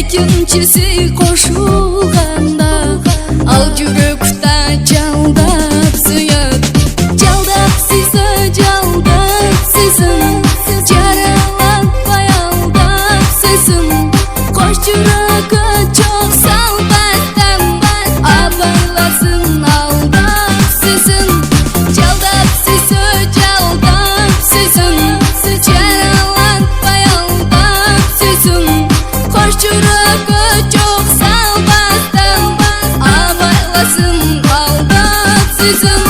ekkinchisi qo'shilganda al yurakda jaldab suyat jaldab suysa jaldab suysin jaralab bayaldab suysin qo'sh yuragi çok salbatdan avaylasin aldab suysin jaldab suysa jaldab suysin jaralab bayaldab suysin qo'sh yuragi çok salbatdan avaylasin aldab suysin.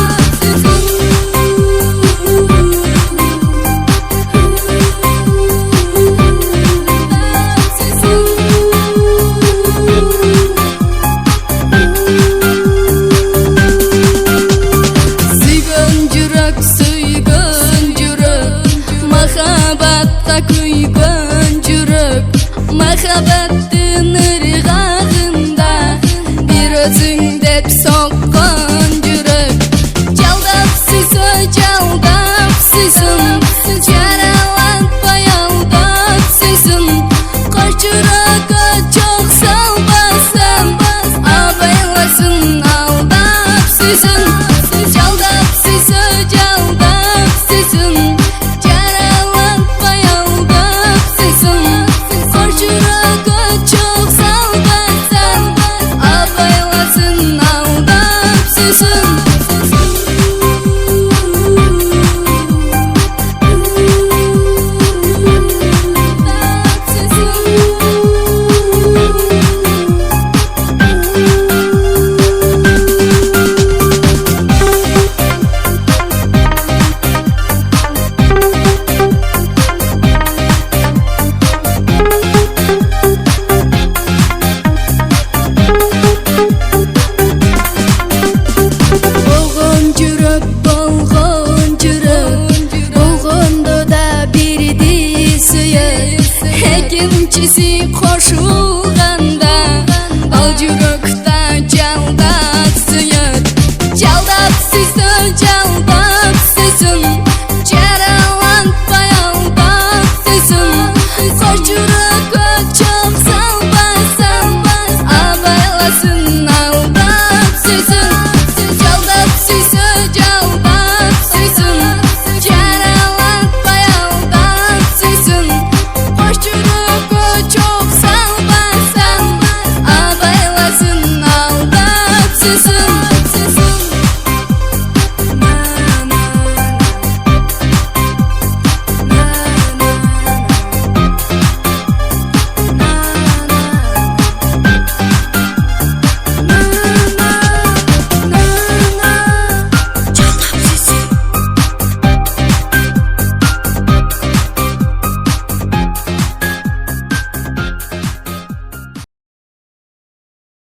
Kuygan yurak mahabbatin irg'ag'inda bir o'zing deb soqqan yurak jaldab suysa jaldab suysin jaralab bayaldab suysin qo'sh yuragi çok salbasan avaylasin aldab suysin jaldab suysa jaldab suysin çok salbatsan avaylasin aldab suysin. Ekkinchisi qo'shilganda al yurakda